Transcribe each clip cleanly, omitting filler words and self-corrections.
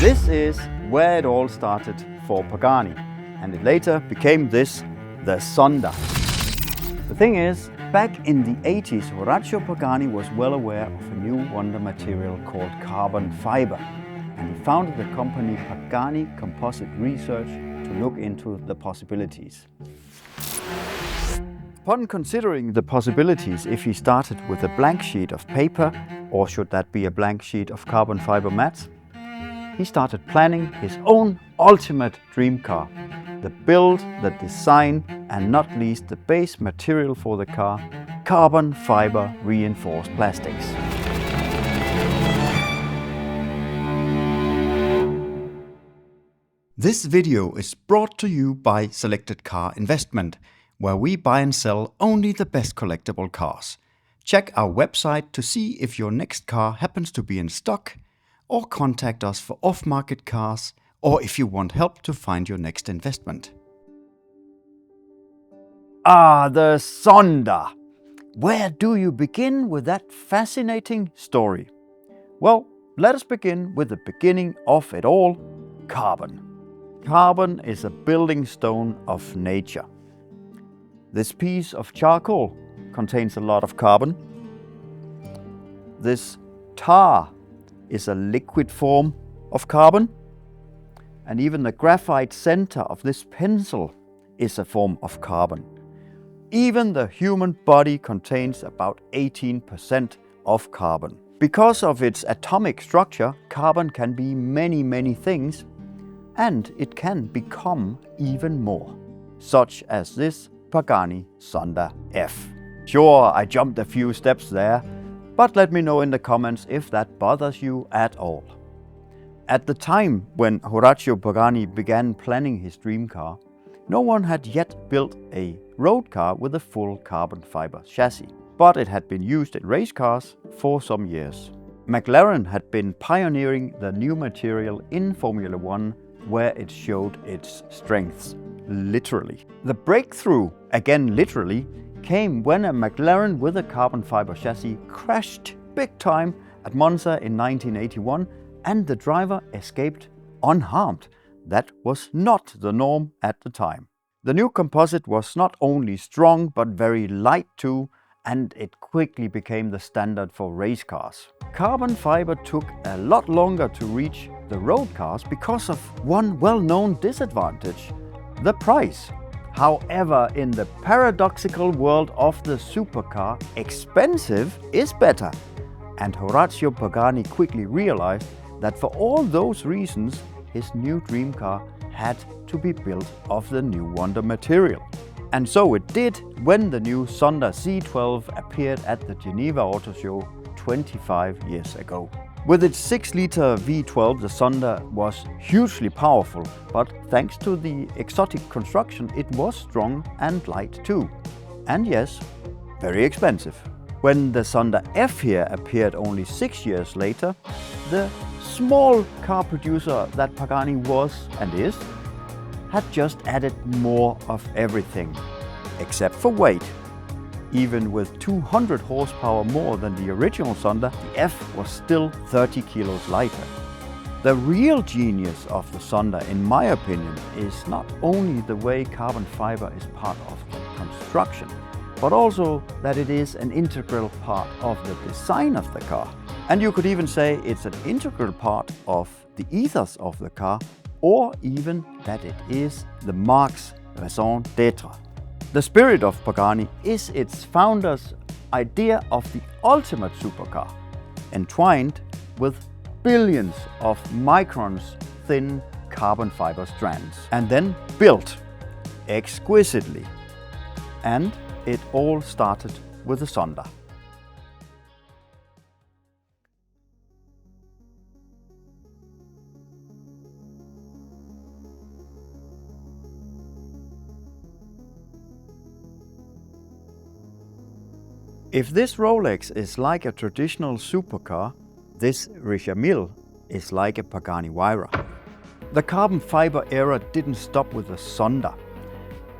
This is where it all started for Pagani, and it later became the Zonda. The thing is, back in the 80s, Horacio Pagani was well aware of a new wonder material called carbon fiber, and he founded the company Pagani Composite Research to look into the possibilities. Upon considering the possibilities, if he started with a blank sheet of paper, or should that be a blank sheet of carbon fiber mats, he started planning his own ultimate dream car. The build, the design, and not least the base material for the car, carbon fiber reinforced plastics. This video is brought to you by Selected Car Investment, where we buy and sell only the best collectible cars. Check our website to see if your next car happens to be in stock, or contact us for off-market cars, or if you want help to find your next investment. The Zonda! Where do you begin with that fascinating story? Well, let us begin with the beginning of it all, carbon. Carbon is a building stone of nature. This piece of charcoal contains a lot of carbon. This tar is a liquid form of carbon. And even the graphite center of this pencil is a form of carbon. Even the human body contains about 18% of carbon. Because of its atomic structure, carbon can be many things, and it can become even more, such as this Pagani Zonda F. Sure, I jumped a few steps there, but let me know in the comments if that bothers you at all. At the time when Horacio Pagani began planning his dream car, no one had yet built a road car with a full carbon fiber chassis, but it had been used in race cars for some years. McLaren had been pioneering the new material in Formula 1, where it showed its strengths, literally. The breakthrough, again literally, came when a McLaren with a carbon fiber chassis crashed big time at Monza in 1981, and the driver escaped unharmed. That was not the norm at the time. The new composite was not only strong but very light too, and it quickly became the standard for race cars. Carbon fiber took a lot longer to reach the road cars because of one well-known disadvantage: the price. However, in the paradoxical world of the supercar, expensive is better. And Horacio Pagani quickly realized that for all those reasons, his new dream car had to be built of the new wonder material. And so it did when the new Zonda C12 appeared at the Geneva Auto Show 25 years ago. With its 6-liter V12, the Zonda was hugely powerful, but thanks to the exotic construction, it was strong and light too. And yes, very expensive. When the Zonda F here appeared only 6 years later, the small car producer that Pagani was and is had just added more of everything, except for weight. Even with 200 horsepower more than the original Zonda, the F was still 30 kilos lighter. The real genius of the Zonda, in my opinion, is not only the way carbon fiber is part of the construction, but also that it is an integral part of the design of the car. And you could even say it's an integral part of the ethos of the car, or even that it is the marque's raison d'être. The spirit of Pagani is its founder's idea of the ultimate supercar, entwined with billions of microns thin carbon fiber strands, and then built exquisitely. And it all started with the Zonda. If this Rolex is like a traditional supercar, this Richemille is like a Pagani Huayra. The carbon fiber era didn't stop with the Zonda.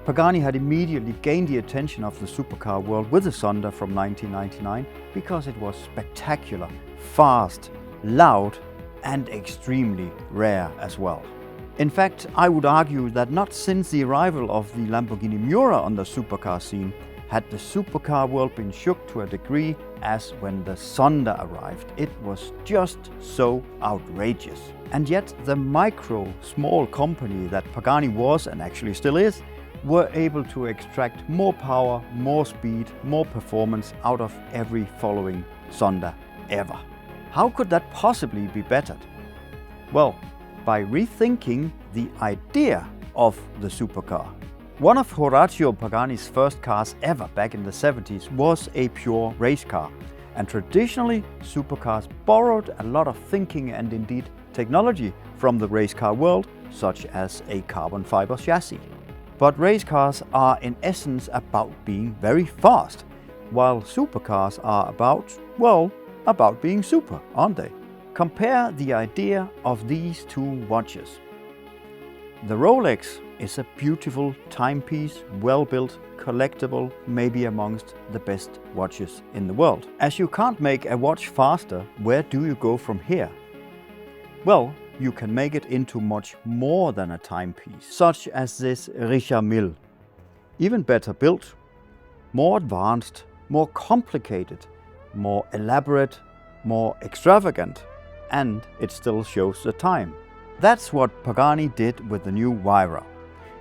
Pagani had immediately gained the attention of the supercar world with the Zonda from 1999 because it was spectacular, fast, loud and extremely rare as well. In fact, I would argue that not since the arrival of the Lamborghini Miura on the supercar scene had the supercar world been shook to a degree as when the Zonda arrived. It was just so outrageous. And yet the small company that Pagani was, and actually still is, were able to extract more power, more speed, more performance out of every following Zonda ever. How could that possibly be bettered? Well, by rethinking the idea of the supercar. One of Horacio Pagani's first cars ever back in the 70s was a pure race car, and traditionally supercars borrowed a lot of thinking and indeed technology from the race car world, such as a carbon fiber chassis. But race cars are in essence about being very fast, while supercars are about being super, aren't they? Compare the idea of these two watches. The Rolex is a beautiful timepiece, well-built, collectible, maybe amongst the best watches in the world. As you can't make a watch faster, where do you go from here? Well, you can make it into much more than a timepiece, such as this Richard Mille. Even better built, more advanced, more complicated, more elaborate, more extravagant, and it still shows the time. That's what Pagani did with the new Huayra.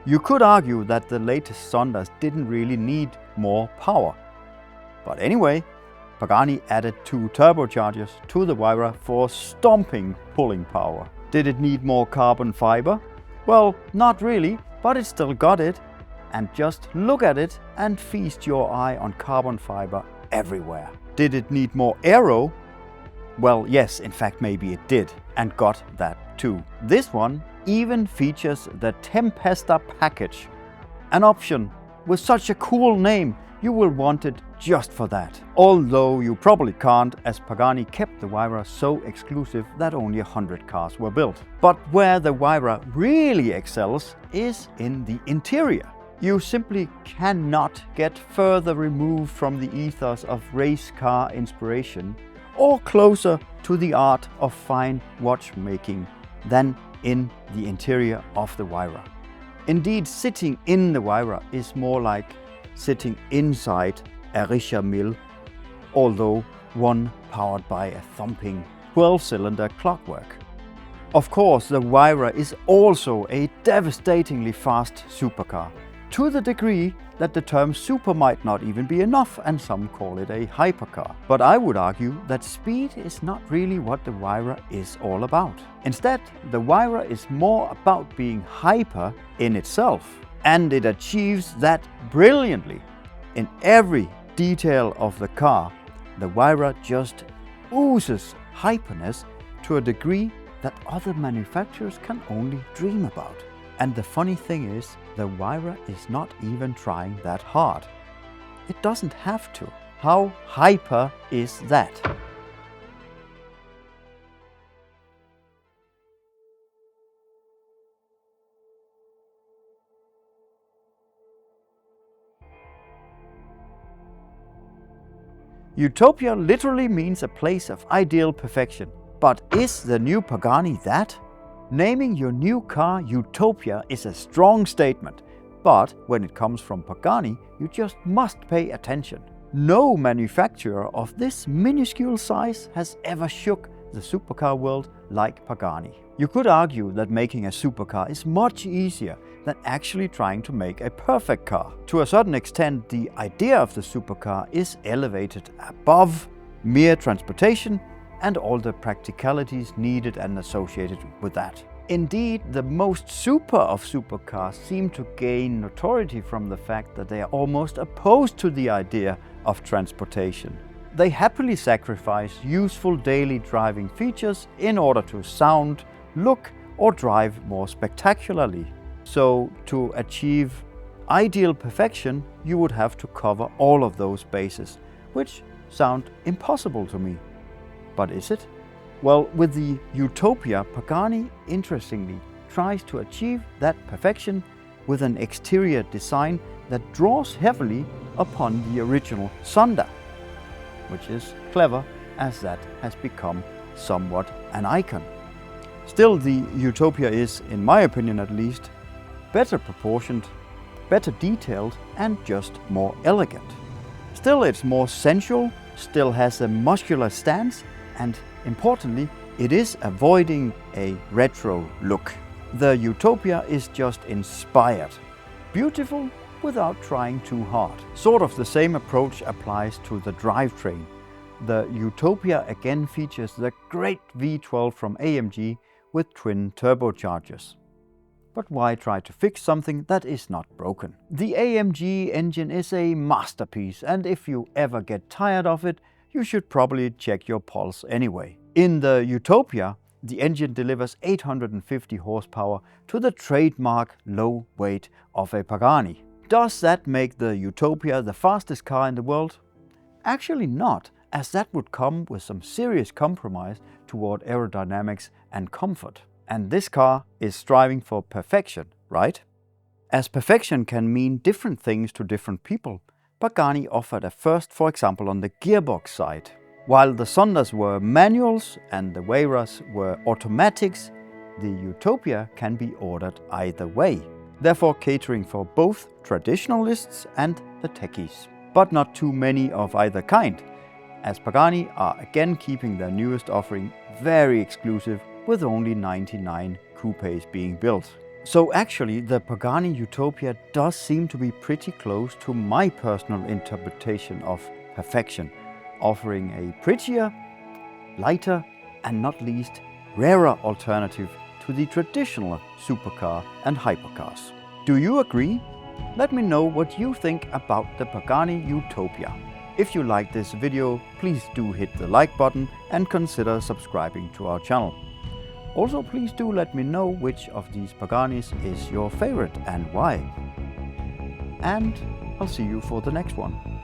You could argue that the latest Zondas didn't really need more power. But anyway, Pagani added 2 turbochargers to the Huayra for stomping pulling power. Did it need more carbon fiber? Well, not really, but it still got it. And just look at it and feast your eye on carbon fiber everywhere. Did it need more aero? Well, yes, in fact maybe it did, and got that too. This one even features the Tempesta package, an option with such a cool name you will want it just for that. Although you probably can't, as Pagani kept the Huayra so exclusive that only 100 cars were built. But where the Huayra really excels is in the interior. You simply cannot get further removed from the ethos of race car inspiration or closer to the art of fine watchmaking than in the interior of the Huayra. Indeed, sitting in the Huayra is more like sitting inside a Richard Mille, although one powered by a thumping 12-cylinder clockwork. Of course, the Huayra is also a devastatingly fast supercar, to the degree that the term super might not even be enough, and some call it a hypercar. But I would argue that speed is not really what the Huayra is all about. Instead, the Huayra is more about being hyper in itself, and it achieves that brilliantly. In every detail of the car, the Huayra just oozes hyperness to a degree that other manufacturers can only dream about. And the funny thing is, the Huayra is not even trying that hard. It doesn't have to. How hyper is that? Utopia literally means a place of ideal perfection. But is the new Pagani that? Naming your new car Utopia is a strong statement, but when it comes from Pagani, you just must pay attention. No manufacturer of this minuscule size has ever shook the supercar world like Pagani. You could argue that making a supercar is much easier than actually trying to make a perfect car. To a certain extent, the idea of the supercar is elevated above mere transportation and all the practicalities needed and associated with that. Indeed, the most super of supercars seem to gain notoriety from the fact that they are almost opposed to the idea of transportation. They happily sacrifice useful daily driving features in order to sound, look, or drive more spectacularly. So, to achieve ideal perfection, you would have to cover all of those bases, which sound impossible to me. But is it? Well, with the Utopia, Pagani, interestingly, tries to achieve that perfection with an exterior design that draws heavily upon the original Zonda, which is clever as that has become somewhat an icon. Still, the Utopia is, in my opinion at least, better proportioned, better detailed and just more elegant. Still, it's more sensual, still has a muscular stance, and importantly, it is avoiding a retro look. The Utopia is just inspired. Beautiful without trying too hard. Sort of the same approach applies to the drivetrain. The Utopia again features the great V12 from AMG with twin turbochargers. But why try to fix something that is not broken? The AMG engine is a masterpiece, and if you ever get tired of it, you should probably check your pulse anyway. In the Utopia, the engine delivers 850 horsepower to the trademark low weight of a Pagani. Does that make the Utopia the fastest car in the world? Actually not, as that would come with some serious compromise toward aerodynamics and comfort. And this car is striving for perfection, right? As perfection can mean different things to different people, Pagani offered a first, for example, on the gearbox side. While the Zondas were manuals and the Huayras were automatics, the Utopia can be ordered either way, therefore catering for both traditionalists and the techies. But not too many of either kind, as Pagani are again keeping their newest offering very exclusive, with only 99 coupes being built. So actually the Pagani Utopia does seem to be pretty close to my personal interpretation of perfection, offering a prettier, lighter and not least rarer alternative to the traditional supercar and hypercars. Do you agree? Let me know what you think about the Pagani Utopia. If you like this video, please do hit the like button and consider subscribing to our channel. Also, please do let me know which of these Paganis is your favorite and why. And I'll see you for the next one.